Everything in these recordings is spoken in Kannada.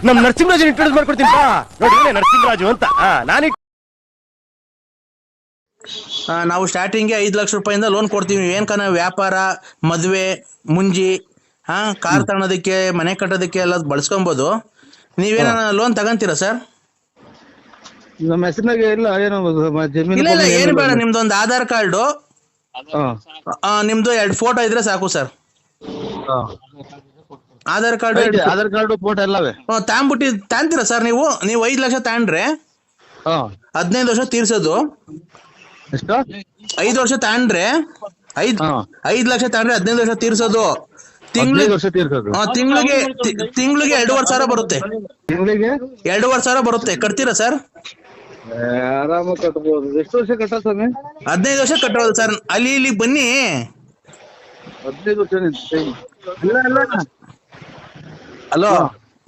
ನಮ್ ನರಸಿಂಹರಾಜ್ ಇಂಟ್ರೊಡ್ಯೂಸ್ ಮಾಡ್ಕೊಡ್ತೀನಿ ಬಾ. ನೋಡಿ ನರಸಿಂಹರಾಜು ಅಂತ ನಾನು ನಾವು ಸ್ಟಾರ್ಟಿಂಗ್ಗೆ 5 ಲಕ್ಷ ರೂಪಾಯಿಂದ ಲೋನ್ ಕೊಡ್ತೀವಿ. ಏನ್ಕನ ವ್ಯಾಪಾರ, ಮದುವೆ, ಮುಂಜಿ, ಕಾರ್ ತಗೊಳೋದಕ್ಕೆ, ಮನೆ ಕಟ್ಟೋದಕ್ಕೆ ಎಲ್ಲ ಬಳಸ್ಕೊಬೋದು. ನೀವೇನ ಲೋನ್ ತಗೊಂತೀರಾ ಸರ್? ನಮ್ಮ ಹೆಸರಿನಾಗ ಇಲ್ಲ ಏನು ಜಮೀನು ಇಲ್ಲ ಇಲ್ಲ, ಏನು ಬೇಡ. ನಿಮ್ದೊಂದು ಆಧಾರ್ ಕಾರ್ಡು, ನಿಮ್ದು 2 ಫೋಟೋ ಇದ್ರೆ ಸಾಕು sir. Aadhaar card, Aadhaar card, photo ಎಲ್ಲವೇ ತಾಂತೀರಾ ಸರ್? ನೀವು 5 ಲಕ್ಷ ತಾಂಡ್ರೆ 15 ವರ್ಷ ತೀರ್ಸೋದು. ಎಷ್ಟು? 5 ವರ್ಷ ತಾಂಡ್ರೆ 5 ಲಕ್ಷ ತಾಂಡ್ರೆ 15 ವರ್ಷ ತೀರ್ಸೋದು. ತಿಂಗಳಿಗೆ 2,500 ಬರುತ್ತೆ. ತಿಂಗಳಿಗೆ 2,500 ಬರುತ್ತೆ. ಕಟ್ತೀರಾ ಸರ್? ಆರಾಮ ಕಟ್ಬೋದು. ಎಷ್ಟು ವರ್ಷ ಕಟ್ಟ ಸ್ವಾಮಿ? 15 ವರ್ಷ ಕಟ್ಟೋದು ಸರ್. ಇಲ್ಲಿ ಬನ್ನಿ. 15 ವರ್ಷ. ಹಲೋ,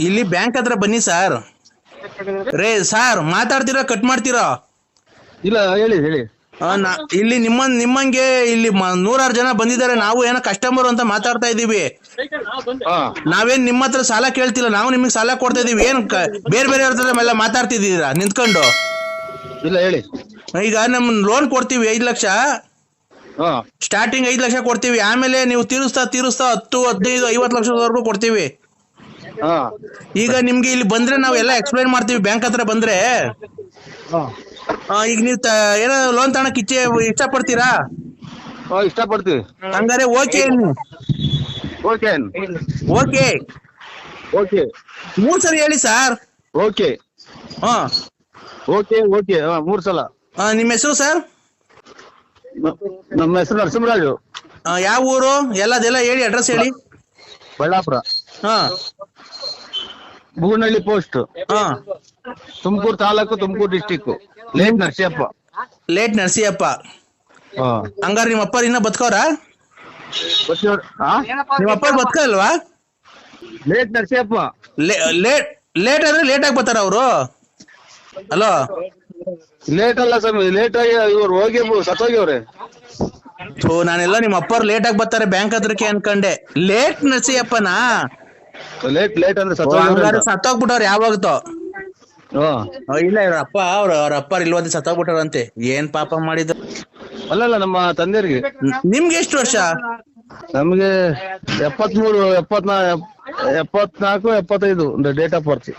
ಇಲ್ಲಿ ಬ್ಯಾಂಕ್ ಹತ್ರ ಬನ್ನಿ ಸರ್. ರೇ ಸರ್, ಮಾತಾಡ್ತೀರಾ ಕಟ್ ಮಾಡ್ತೀರಾ? ಇಲ್ಲ, ಹೇಳಿ ಹೇಳಿ. ಇಲ್ಲಿ ನಿಮ್ಮಂಗೆ ಇಲ್ಲಿ 100 ಜನ ಬಂದಿದ್ದಾರೆ. ನಾವು ಏನೋ ಕಸ್ಟಮರ್ ಅಂತ ಮಾತಾಡ್ತಾ ಇದೀವಿ. ನಾವೇನ್ ನಿಮ್ಮ ಹತ್ರ ಸಾಲ ಕೇಳ್ತಿಲ್ಲ, ನಾವು ನಿಮಗೆ ಸಾಲ ಕೊಡ್ತಾ ಇದೀವಿ. ಏನ್ ಬೇರೆ ಬೇರೆ ಎಲ್ಲ ಮಾತಾಡ್ತಿದ್ದೀರಾ ನಿಂತ್ಕೊಂಡು? ಇಲ್ಲ, ಹೇಳಿ. ಈಗ ನಮ್ ಲೋನ್ ಕೊಡ್ತೀವಿ 5 ಲಕ್ಷ. ಸ್ಟಾರ್ಟಿಂಗ್ 5 ಲಕ್ಷ ಕೊಡ್ತೀವಿ. ಆಮೇಲೆ ನೀವು ತೀರಿಸ್ತಾ 10, 15, 50 ಲಕ್ಷದವರೆಗೂ ಕೊಡ್ತೀವಿ. ಈಗ ನಿಮ್ಗೆ ಇಲ್ಲಿ ಬಂದ್ರೆ ನಾವು ಎಲ್ಲ ಎಕ್ಸ್ಪ್ಲೈನ್ ಮಾಡ್ತೀವಿ. ಬ್ಯಾಂಕ್ ಹತ್ರ ಬಂದ್ರೆ ಈಗ ನೀವು ಏನೋ ಲೋನ್ ತಗೊಳಕ್ ಇಷ್ಟಪಡ್ತೀರಾ? ಇಷ್ಟಪಡ್ತೀವಿ. ಹಂಗಾರೆ ಓಕೆ ಓಕೆ ಓಕೆ ಓಕೆ 3 ಸರಿ ಹೇಳಿ ಸರ್. ಓಕೆ ಓಕೆ ಓಕೆ 3 ಸಲ. ನಿಮ್ಮ ಹೆಸರು ಸರ್? ನಮ್ಮ ಹೆಸರು ನರಸಿಂಹರಾಜು. ಯಾವ ಊರು? ಎಲ್ಲದೆಲ್ಲ ಹೇಳಿ, ಅಡ್ರೆಸ್ ಹೇಳಿ. Ballapura, Boonahalli post, Tumakuru taluk, Tumakuru district. Late Narasiyappa. ಹಂಗಾರೆ ನಿಮ್ಮ ಅಪ್ಪ ಇನ್ನ ಬದುಕೋರ? ನಿಮ್ಮ ಅಪ್ಪ ಬದುಕಲ್ವಾ? ಲೇಟ್ ನರಸಿಯಪ್ಪ. ಲೇಟ್ ಅಂದ್ರೆ ಲೇಟ್ ಆಗಿ ಬರ್ತಾರ ಅವರು? ಹಲೋ, ಲೇಟ್ ಅಲ್ಲ ಸ್ವಾಮಿ, ಲೇಟ್ ಆಗಿ ಇವ್ರು ಹೋಗಿ ಸತ್ತೋಗ್ಯವ್ರೆ. ನಾನೆಲ್ಲ ನಿಮ್ಮ ಅಪ್ಪರು ಲೇಟ್ ಆಗಿ ಬರ್ತಾರೆ ಬ್ಯಾಂಕ್ ಹತ್ರಕ್ಕೆ ಅನ್ಕಂಡೆ. ಲೇಟ್ ನರಸಿಯಪ್ಪನಾ? ಲೇಟ್ ಅಂದ್ರೆ ಸತ್ತೋಗ್ಬಿಟ್ಟವ್ರ ಯಾವಾಗತ್ತೋ? ಇಲ್ಲ, ಇವ್ರ ಅಪ್ಪ ಅವ್ರ ಅಪ್ಪ ಇಲ್ವಂತೆ ಸತ್ತೋಗ್ಬಿಟ್ಟವ್ರಂತೆ. ಏನ್ ಪಾಪ ಮಾಡಿದ್ರು? ಅಲ್ಲಲ್ಲ, ನಮ್ಮ ತಂದೆಯರಿಗೆ. ನಿಮ್ಗೆ ಎಷ್ಟು ವರ್ಷ? ನಮ್ಗೆ 73, 74, 75 ಡೇಟ್ ಆಫ್ ಬರ್ತ್.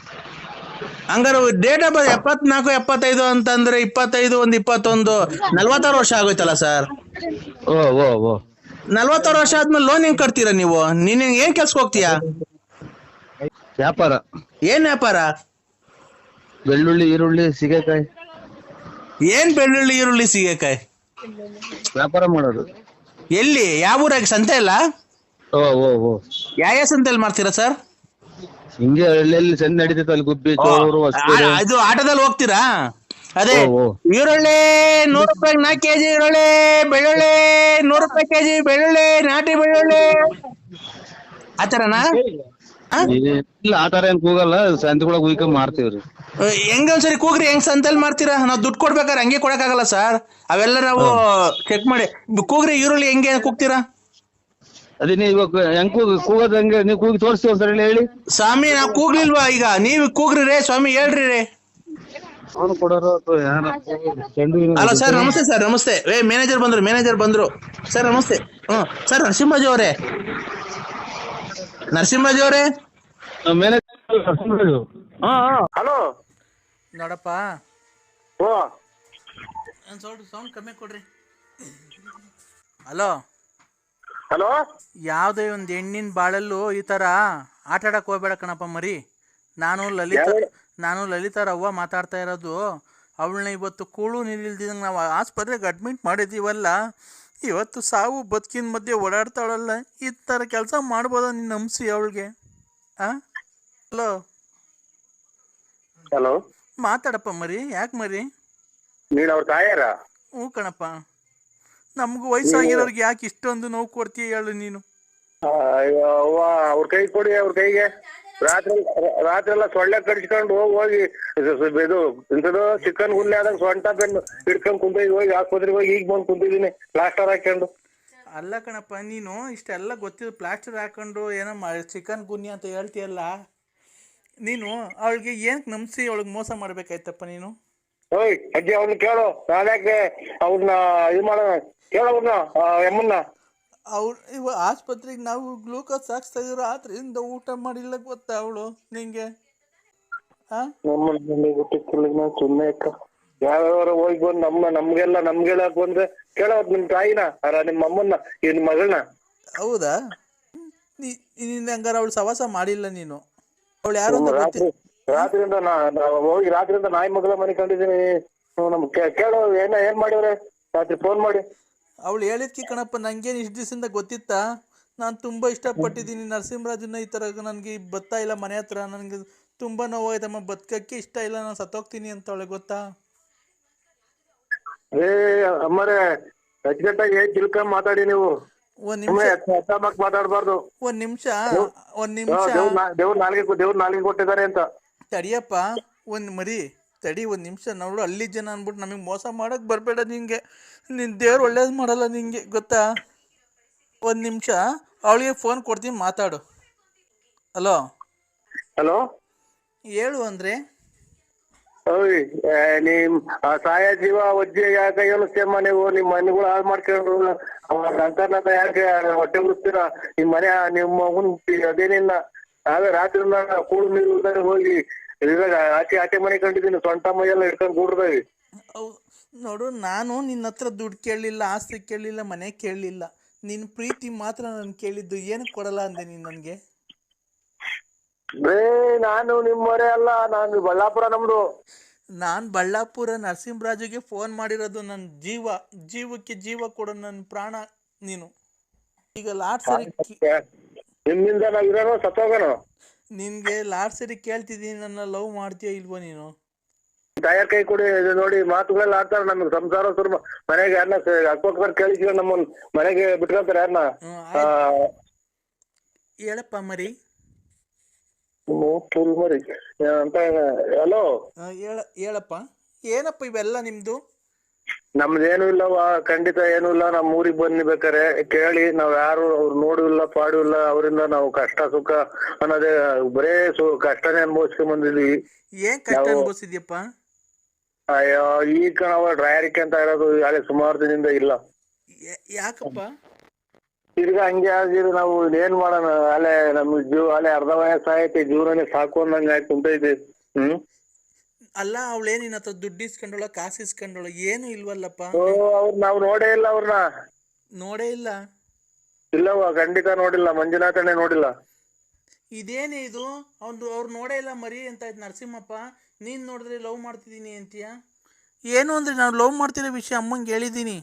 ಹಂಗಾರೆ ಡೇಟ್ ಆಫ್ ಬರ್ತ್ 74, 75 ಅಂತಂದ್ರೆ 25, 21, 46 ವರ್ಷ ಆಗೋಯ್ತಲ್ಲ ಸರ್. 46 ವರ್ಷ ಆದ್ಮೇಲೆ ಲೋನ್ ಹೆಂಗ್ ಕಟ್ತೀರಾ ನೀವು? ನೀನ್ ಏನ್ ಕೆಲ್ಸಕ್ಕೆ ಹೋಗ್ತೀಯಾ? ವ್ಯಾಪಾರ. ಏನ್ ವ್ಯಾಪಾರ? ಬೆಳ್ಳುಳ್ಳಿ, ಈರುಳ್ಳಿ, ಸೀಗೆಕಾಯಿ. ಏನ್ ಬೆಳ್ಳುಳ್ಳಿ, ಈರುಳ್ಳಿ, ಸೀಗೆಕಾಯಿ ವ್ಯಾಪಾರ ಮಾಡೋದು. ಎಲ್ಲಿ? ಯಾವ ಊರಾಗ? ಸಂತೆ ಇಲ್ಲ? ಯಾವ ಸಂತೆಯಲ್ಲಿ ಮಾಡ್ತೀರಾ ಸರ್? ಹಿಂಗೆ ಹಳ್ಳಿಯಲ್ಲಿ ಸಂತೆ ನಡೀತೈತೆ, ಅಲ್ಲಿ ಗುಬ್ಬಿ, ಚೋರು, ಅದು ಆಟೋದಲ್ಲಿ ಹೋಗ್ತೀರಾ? ಅದೇ ಈರುಳ್ಳಿ 100 ರೂಪಾಯಿ 4 kg ಈರುಳ್ಳಿ, ಬೆಳ್ಳುಳ್ಳಿ 100 ರೂಪಾಯಿ kg ಬೆಳ್ಳುಳ್ಳಿ, ನಾಟಿ ಬೆಳ್ಳುಳ್ಳಿ, ಆತರನಾ? ಇಲ್ಲ, ಆತರ ಏನ್ ಕೂಗಲ್ಲ. ಸಂತೆಗೊಳಗ್ ಉಯ್ಕೊಂಡ್ ಮಾಡ್ತೀವ್ರಿ. ಹೆಂಗ ಒಂದ್ಸರಿ ಕೂಗ್ರಿ, ಹೆಂಗ್ ಸಂತೆಲ್ ಮಾಡ್ತೀರಾ? ನಾವು ದುಡ್ಡು ಕೊಡ್ಬೇಕಾದ್ರೆ ಹಂಗೆ ಕೊಡಕ್ ಆಗಲ್ಲ ಸರ್. ಅವೆಲ್ಲ ನಾವು ಚೆಕ್ ಮಾಡಿ ಕೂಗ್ರಿ. ಈರುಳ್ಳಿ ಹೆಂಗೆ ಕೂಗ್ತೀರಾ? ಅದೇ ನೀವು ಹೆಂಗ್ ಕೂಗೋದ್ ಹಂಗೆ ನೀವು ಕೂಗಿ ತೋರಿಸ್ತೀವಿ ಒಂದ್ಸರಿ ಹೇಳಿ. ಸ್ವಾಮಿ, ನಾವ್ ಕೂಗ್ಲಿಲ್ವಾ? ಈಗ ನೀವ್ ಕೂಗ್ರಿ ರೇ ಸ್ವಾಮಿ, ಹೇಳ್ರಿ ರೇ. ಹಲೋ ಸರ್, ನಮಸ್ತೆ ಸರ್. ನಮಸ್ತೆ. ಮ್ಯಾನೇಜರ್ ಬಂದ್ರು ಸರ್. ನಮಸ್ತೆ. ಸರ್, ನರಸಿಂಹರಾಜು ಅವರೇ? ನರಸಿಂಹರಾಜು ಅವರೇ? ಹಲೋ ನೋಡಪ್ಪ, ಸೌಂಡ್ ಕಮ್ಮಿ ಕೊಡ್ರಿ. ಹಲೋ, ಯಾವ್ದೇ ಒಂದು ಹೆಣ್ಣಿನ ಬಾಳಲ್ಲೂ ಈ ತರ ಆಟ ಆಡಕ್ ಹೋಗ್ಬೇಡ ಕಣಪ್ಪ ಮರಿ. ನಾನು ಲಲಿತಾರ ಅವ್ವ ಮಾತಾಡ್ತಾ ಇರೋದು. ಅವಳನ್ನ ಇವತ್ತು ಕೂಳು ನಿಲ್ದಿದಂಗೆ ನಾವು ಆಸ್ಪತ್ರೆಗೆ ಅಡ್ಮಿಟ್ ಮಾಡಿದ್ದೀವಲ್ಲ, ಇವತ್ತು ಸಾವು ಬದುಕಿನ ಮಧ್ಯೆ ಓಡಾಡ್ತಾಳಲ್ಲ. ಈ ಥರ ಕೆಲಸ ಮಾಡ್ಬೋದ ನಿನ್ನ ನಂಬಿಸಿ ಅವಳಿಗೆ? ಹಲೋ, ಮಾತಾಡಪ್ಪ ಮರಿ. ಯಾಕೆ ಮರಿ? ನೀನ್ ಅವ್ರ ತಾಯಾರ? ಹ್ಞೂ ಕಣಪ್ಪ. ನಮ್ಗೂ ವಯಸ್ಸಾಗಿರೋರ್ಗೆ ಯಾಕೆ ಇಷ್ಟೊಂದು ನೋವು ಕೊಡ್ತೀಯ ಹೇಳು ನೀನು? ಅವ್ರ ಕೈ ಕೊಡಿ. ಅವ್ರ ಕೈಗೆ ರಾತ್ರಿ ಎಲ್ಲ ಸೊಳ್ಳೆ ಕಡಿಸ್ಕೊಂಡು ಹೋಗಿ ಇದು ಇಂಥದ್ದು ಚಿಕನ್ ಗುಲ್ಲೆ ಆದಾಗ ಸೊಂಟ ಬೆನ್ನು ಹಿಡ್ಕೊಂಡ್ ಕುಂತಿದ್ವಿ. ಹೋಗಿ ಆಸ್ಪತ್ರೆಗೆ ಹೋಗಿ ಈಗ ಬಂದು ಕುಂತಿದ್ದೀನಿ ಪ್ಲಾಸ್ಟರ್ ಹಾಕೊಂಡು. ಅಲ್ಲ ಕಣಪ್ಪ, ನೀನು ಇಷ್ಟೆಲ್ಲ ಗೊತ್ತಿದ್ದು ಪ್ಲಾಸ್ಟರ್ ಹಾಕೊಂಡು ಏನೋ ಚಿಕನ್ ಗುನ್ನಿ ಅಂತ ಹೇಳ್ತೀಯಲ್ಲ, ನೀನು ಅವಳಿಗೆ ಏನ್ ನಂಬಿಸಿ ಅವಳಿಗೆ ಮೋಸ ಮಾಡ್ಬೇಕಾಯ್ತಪ್ಪ ನೀನು? ಓಯ್ ಅಜ್ಜಿ ಅವ್ನ ಕೇಳು, ನಾನ್ಯಾಕೆ ಅವ್ರನ್ನ ಇದು ಮಾಡೋಣ? ಕೇಳು ಅವ್ರನ್ನ, ಎಮ್ಮನ್ನ. ಅವ್ರು ಇವ ಆಸ್ಪತ್ರೆಗೆ ನಾವು ಗ್ಲೂಕೋಸ್ ಹಾಕ್ಸ್ತಾ ಇದ್ರು, ರಾತ್ರಿಯಿಂದ ಊಟ ಮಾಡಿಲ್ಲ ಗೊತ್ತಾ ಅವಳು ನಿಂಗೆ? ನಮ್ಮನ್ನ ಗೊತ್ತಿಲ್ಲ ಸುಮ್ಮನೆ ಯಾವ್ಯಾವ ಹೋಗಿ ಬಂದು ನಮ್ಗೆಲ್ಲ ಬಂದ್ರೆ ಕೇಳೋದ್ ನಿಮ್ ತಾಯಿನ ನಿಮ್ಮ ಅಮ್ಮನ್ನ ನಿಮ್ ಮಗಳನ್ನ. ಹೌದಾ? ನೀನ್ ಹಂಗಾರ ಅವಳು ಸವಾಸ ಮಾಡಿಲ್ಲ ನೀನು? ಅವಳು ಯಾರು ಅಂತ ರಾತ್ರಿಯಿಂದ ಹೋಗಿ ರಾತ್ರಿಯಿಂದ ನಾಯಿ ಮಗಳ ಮನೆ ಕಂಡಿದ್ದೀನಿ. ನಮ್ ಕೇಳೋ ಏನ್ ಮಾಡಿವ್ರೆ ರಾತ್ರಿ ಫೋನ್ ಮಾಡಿ? ಅವಳು ಹೇಳಿದ್ಕಿ ಕಣಪ್ಪ, ನಂಗೇನು ಇಷ್ಟು ದಿವಸದಿಂದ ಗೊತ್ತಿತ್ತಾ? ನಾನು ತುಂಬ ಇಷ್ಟಪಟ್ಟಿದ್ದೀನಿ ನರಸಿಂಹರಾಜನ್ನ, ಈ ಥರ ನನಗೆ ಬರ್ತಾ ಇಲ್ಲ ಮನೆ ಹತ್ರ, ನನಗೆ ತುಂಬ ನೋವಾಯ್ತಮ್ಮ, ಬದುಕಕ್ಕೆ ಇಷ್ಟ ಇಲ್ಲ, ನಾನು ಸತ್ತೋಗ್ತೀನಿ ಅಂತ ಅವಳಿಗೆ ಗೊತ್ತಾ? ಅಮ್ಮರೇ ಅಚ್ಚುಕಟ್ಟಾಗಿ ತಿಳ್ಕೊಂಡ್ ಮಾತಾಡಿ ನೀವು. ಒಂದ್ ನಿಮಿಷ ಮಾತಾಡ್ಬಾರ್ದು. ಒಂದ್ ನಿಮಿಷ ದೇವ್ರ ನಾಲ್ಗೆ ಕೊಟ್ಟಿದ್ದಾರೆ ಅಂತ ತಡಿಯಪ್ಪ. ತಡಿ ಒಂದ್ ನಿಮಿಷ. ನೋಡು, ಅಲ್ಲಿ ಜನ ಅನ್ಬಿಟ್ಟು ನಮಗೆ ಮೋಸ ಮಾಡಕ್ ಬರ್ಬೇಡ. ನಿಂಗೆ ನಿನ್ ದೇವ್ರು ಒಳ್ಳೇದು ಮಾಡಲ್ಲ ನಿಂಗೆ, ಗೊತ್ತಾ? ಒಂದ್ ನಿಮಿಷ ಅವಳಿಗೆ ಫೋನ್ ಕೊಡ್ತೀನಿ, ಮಾತಾಡು. ಹಲೋ ಹೇಳು ಅಂದ್ರೆ. ಓಯ್ ನಿಮ್ ಸಾಯ ಜೀವ ಒಜ್ಜೆ ಯಾಕೆ ಹೇಳಿಸ್ತೇಮ್ಮ ನೀವು? ನಿಮ್ ಮನೆಗಳು ಹಾಳು ಮಾಡ್ಕೊಂಡು ನಂತರ ಯಾಕೆ ಹೊಟ್ಟೆ ಬಿಡ್ತೀರಾ? ನಿಮ್ ಮನೆ ನಿಮ್ಮ ಅದೇನಿಲ್ಲ. ನಾವೇ ರಾತ್ರಿ ಕೂಡು ನೀರು ಹೋಗಿ ಆಚೆ ಮನೆ ಕಂಡಿದ್ದೀನಿ, ಸೊಂಟ ಮೈಯೆಲ್ಲ ಹಿಡ್ಕೊಂಡು ಕೂಡ್ರದಾಗಿ. ನೋಡು, ನಾನು ನಿನ್ನ ಹತ್ರ ದುಡ್ಡು ಕೇಳಲಿಲ್ಲ, ಆಸ್ತಿ ಕೇಳಲಿಲ್ಲ, ಮನೆ ಕೇಳಲಿಲ್ಲ, ನಿನ್ನ ಪ್ರೀತಿ ಮಾತ್ರ ನಾನು ಕೇಳಿದ್ದು. ಏನಕ್ಕೆ ಕೊಡಲ್ಲ ಅಂದೆ ನೀನು ನನಗೆ? ನಾನು ನಿಮ್ಮವರೇ ಅಲ್ಲ, ನಾನು ಬಳ್ಳಾಪುರ ನಮ್ದು. ನಾನು ಬಳ್ಳಾಪುರ ನರಸಿಂಹರಾಜುಗೆ ಫೋನ್ ಮಾಡಿರೋದು. ನನ್ನ ಜೀವಕ್ಕೆ ಜೀವ ಕೊಡೋ ನನ್ನ ಪ್ರಾಣ ನೀನು. ಈಗ ಲಾಟ್ ಸರಿ ನಿಮ್ಮಿಂದ ನಾವಿರೋ ಸತ್ತೋಗೋಣ. ನಿನ್ಗೆ ಲಾಟ್ ಸರಿ ಕೇಳ್ತಿದ್ದೀನಿ, ನನ್ನ ಲವ್ ಮಾಡ್ತೀಯ ಇಲ್ವೋ ನೀನು? ತಾಯರ್ ಕೈ ಕೊಡಿ ನೋಡಿ, ಮಾತುಗಳೆಲ್ಲ ಆಡ್ತಾರೆ. ನಮ್ಗೆ ಸಂಸಾರ ಸುರ್ಮ ಮನೆಗೆ ಯಾರನ್ನ ಅಕ್ಕಪಕ್ಕದ ಕೇಳಿದ್ವಿ, ನಮ್ಮ ಮನೆಗೆ ಬಿಟ್ಕೊಂತಾರೆ ಯಾರನ್ನ? ಹೇಳಪ್ಪ ಮರಿ. ಮರಿ ಅಂತ. ಹಲೋ ಹೇಳಪ್ಪ, ಏನಪ್ಪ ಇವೆಲ್ಲ ನಿಮ್ದು? ನಮ್ದೇನು ಇಲ್ಲವ, ಖಂಡಿತ ಏನು ಇಲ್ಲ. ನಮ್ ಊರಿಗೆ ಬನ್ನಿ ಬೇಕಾರೆ ಕೇಳಿ. ನಾವ್ ಯಾರು ಅವ್ರು ನೋಡಿಲ್ಲ ಪಾಡಿಲ್ಲ, ಅವರಿಂದ ನಾವು ಕಷ್ಟ ಸುಖ ಅನ್ನೋದೇ ಬರೇ ಕಷ್ಟನೇ ಅನುಭವಿಸ್ಕೊಂಡ್ ಬಂದಿದ್ವಿ. ಏನ್ ಕಷ್ಟ ಅನುಭವಿಸಿದ್ಯಪ್ಪ? ಅಯ್ಯೋ ಈಗ ನಾವು ಡ್ರೈಯರಿಕೆ ಅಂತ ಇರೋದು ಅಲ್ಲಿ ಸುಮಾರು ದಿನದಿಂದ ಇಲ್ಲ. ಯಾಕಪ್ಪ? ತಿರ್ಗಾ ಹಂಗೆ ಆಗಿದ್ರು ನಾವು ಏನ್ ಮಾಡೋಣ? ಅಲ್ಲೇ ನಮ್ ಅಲ್ಲೇ ಅರ್ಧ ವಯಸ್ಸಾಯ್ತಿ, ಜೀವನನೇ ಸಾಕು ಅನ್ನಂಗ ಆಯ್ತು ಕುಂತೈತಿ. ಅಲ್ಲ, ಅವಳೇನ್ ನಿನ್ನ ಹತ್ರ ದುಡ್ಡು ಇಸ್ಕೊಂಡೋಳ, ಕಾಸು ಇಸ್ಕೊಂಡೋಳ? ಏನು ಇಲ್ವಲ್ಲಪ್ಪ. ಅವ್ರು ನಾವ್ ನೋಡೇ ಇಲ್ಲ, ಅವ್ರನ್ನ ನೋಡೇ ಇಲ್ಲ. ಇಲ್ಲವ, ಖಂಡಿತ ನೋಡಿಲ್ಲ. ಮಂಜುನಾಥನೇ ನೋಡಿಲ್ಲ. ಇದೇನೇ ಇದು? ಅವ್ರು ನೋಡೇ ಇಲ್ಲ ಮರಿ ಅಂತ ಆಯ್ತು ನರಸಿಂಹಪ್ಪ. ನೀನ್ ನೋಡಿದ್ರೆ ಲವ್ ಮಾಡ್ತಿದ್ದೀನಿ ಅಂತೀಯ? ಏನು ಅಂದ್ರೆ ನಾನು ಲವ್ ಮಾಡ್ತಿರೋ ವಿಷಯ ಅಮ್ಮಂಗೆ ಹೇಳಿದ್ದೀನಿ.